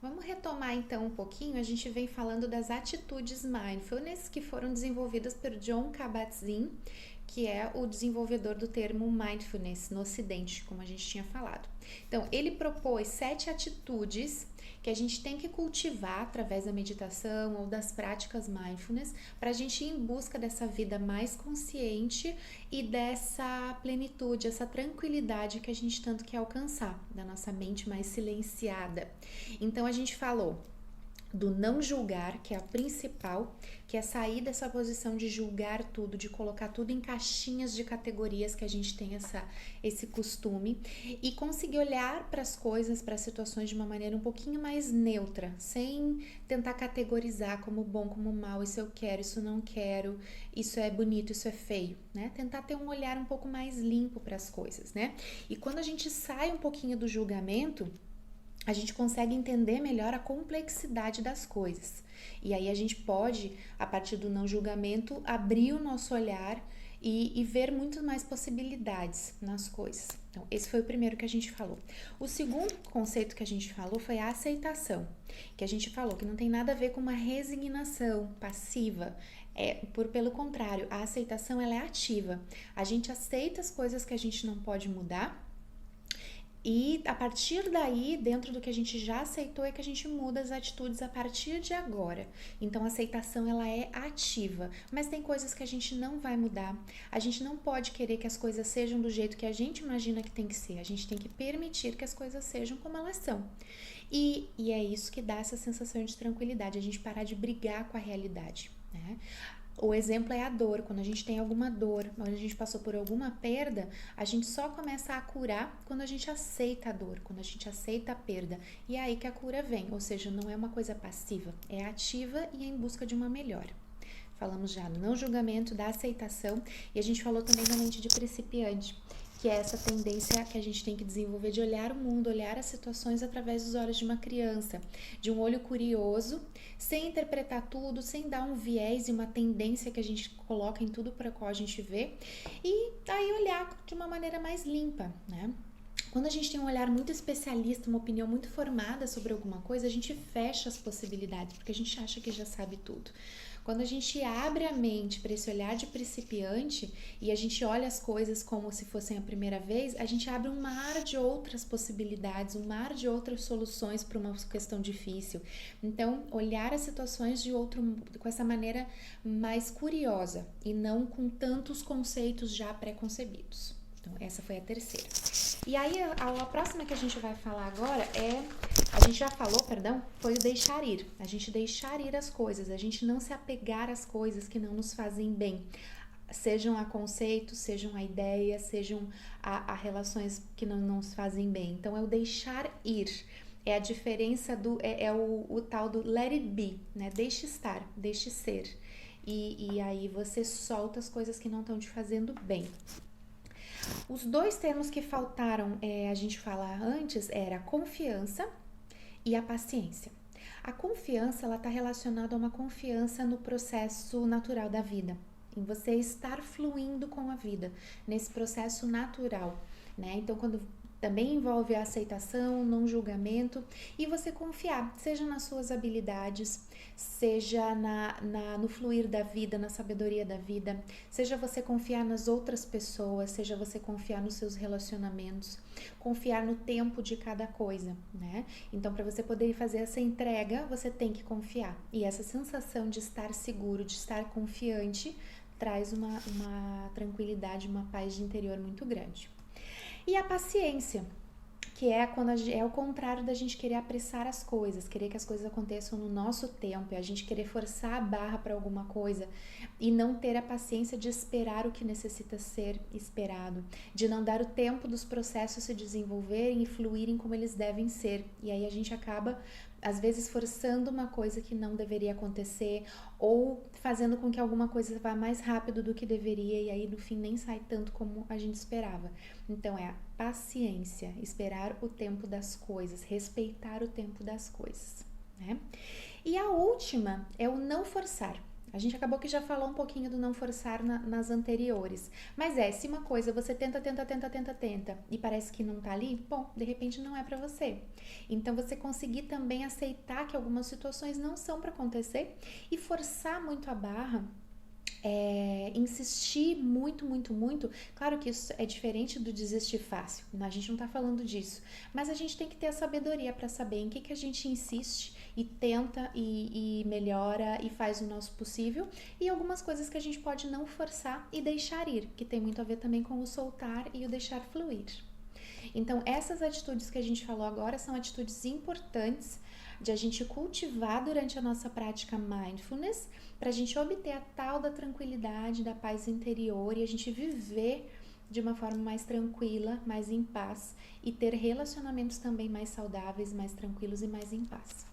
Vamos retomar então um pouquinho. A gente vem falando das atitudes mindfulness que foram desenvolvidas por Jon Kabat-Zinn, que é o desenvolvedor do termo mindfulness no Ocidente, como a gente tinha falado. Então, ele propôs 7 atitudes que a gente tem que cultivar através da meditação ou das práticas mindfulness para a gente ir em busca dessa vida mais consciente e dessa plenitude, essa tranquilidade que a gente tanto quer alcançar, da nossa mente mais silenciada. Então, a gente falou do não julgar, que é a principal, que é sair dessa posição de julgar tudo, de colocar tudo em caixinhas de categorias, que a gente tem esse costume, e conseguir olhar para as coisas, para as situações de uma maneira um pouquinho mais neutra, sem tentar categorizar como bom, como mal, isso eu quero, isso não quero, isso é bonito, isso é feio, né? Tentar ter um olhar um pouco mais limpo para as coisas, né? E quando a gente sai um pouquinho do julgamento, a gente consegue entender melhor a complexidade das coisas. E aí a gente pode, a partir do não julgamento, abrir o nosso olhar e ver muito mais possibilidades nas coisas. Então, esse foi o primeiro que a gente falou. O segundo conceito que a gente falou foi a aceitação, que a gente falou que não tem nada a ver com uma resignação passiva. Pelo contrário, a aceitação ela é ativa. A gente aceita as coisas que a gente não pode mudar, e a partir daí, dentro do que a gente já aceitou, é que a gente muda as atitudes a partir de agora. Então a aceitação ela é ativa, mas tem coisas que a gente não vai mudar. A gente não pode querer que as coisas sejam do jeito que a gente imagina que tem que ser. A gente tem que permitir que as coisas sejam como elas são. E é isso que dá essa sensação de tranquilidade, a gente parar de brigar com a realidade, né? O exemplo é a dor. Quando a gente tem alguma dor, quando a gente passou por alguma perda, a gente só começa a curar quando a gente aceita a dor, quando a gente aceita a perda. E é aí que a cura vem, ou seja, não é uma coisa passiva, é ativa e é em busca de uma melhora. Falamos já do não julgamento, da aceitação, e a gente falou também da mente de principiante, que é essa tendência que a gente tem que desenvolver de olhar o mundo, olhar as situações através dos olhos de uma criança, de um olho curioso, sem interpretar tudo, sem dar um viés e uma tendência que a gente coloca em tudo para qual a gente vê, e aí olhar de uma maneira mais limpa, né? Quando a gente tem um olhar muito especialista, uma opinião muito formada sobre alguma coisa, a gente fecha as possibilidades, porque a gente acha que já sabe tudo. Quando a gente abre a mente para esse olhar de principiante e a gente olha as coisas como se fossem a primeira vez, a gente abre um mar de outras possibilidades, um mar de outras soluções para uma questão difícil. Então, olhar as situações com essa maneira mais curiosa e não com tantos conceitos já pré-concebidos. Então, essa foi a terceira. E aí, a próxima que a gente vai falar agora a gente já falou, foi o deixar ir. A gente deixar ir as coisas, a gente não se apegar às coisas que não nos fazem bem. Sejam a conceitos, sejam a ideias, sejam a relações que não nos fazem bem. Então, é o deixar ir. É a diferença o tal do let it be, né? Deixe estar, deixe ser. E aí você solta as coisas que não estão te fazendo bem. Os dois termos que faltaram a gente falar antes era a confiança e a paciência. A confiança ela está relacionada a uma confiança no processo natural da vida, em você estar fluindo com a vida, nesse processo natural, né? Então, quando também envolve a aceitação, não julgamento e você confiar, seja nas suas habilidades, seja no fluir da vida, na sabedoria da vida, seja você confiar nas outras pessoas, seja você confiar nos seus relacionamentos, confiar no tempo de cada coisa, né? Então, para você poder fazer essa entrega, você tem que confiar. E essa sensação de estar seguro, de estar confiante, traz uma tranquilidade, uma paz de interior muito grande. E a paciência, que é quando é o contrário da gente querer apressar as coisas, querer que as coisas aconteçam no nosso tempo, é a gente querer forçar a barra para alguma coisa e não ter a paciência de esperar o que necessita ser esperado, de não dar o tempo dos processos se desenvolverem e fluírem como eles devem ser. E aí a gente acaba às vezes forçando uma coisa que não deveria acontecer ou fazendo com que alguma coisa vá mais rápido do que deveria e aí no fim nem sai tanto como a gente esperava. Então é a paciência, esperar o tempo das coisas, respeitar o tempo das coisas, né? E a última é o não forçar. A gente acabou que já falou um pouquinho do não forçar nas anteriores. Mas se uma coisa você tenta e parece que não tá ali, bom, de repente não é pra você. Então você conseguir também aceitar que algumas situações não são pra acontecer e forçar muito a barra, insistir muito, muito, muito. Claro que isso é diferente do desistir fácil, a gente não tá falando disso, mas a gente tem que ter a sabedoria para saber em que a gente insiste e tenta e melhora e faz o nosso possível, e algumas coisas que a gente pode não forçar e deixar ir, que tem muito a ver também com o soltar e o deixar fluir. Então, essas atitudes que a gente falou agora são atitudes importantes de a gente cultivar durante a nossa prática mindfulness, para a gente obter a tal da tranquilidade, da paz interior e a gente viver de uma forma mais tranquila, mais em paz e ter relacionamentos também mais saudáveis, mais tranquilos e mais em paz.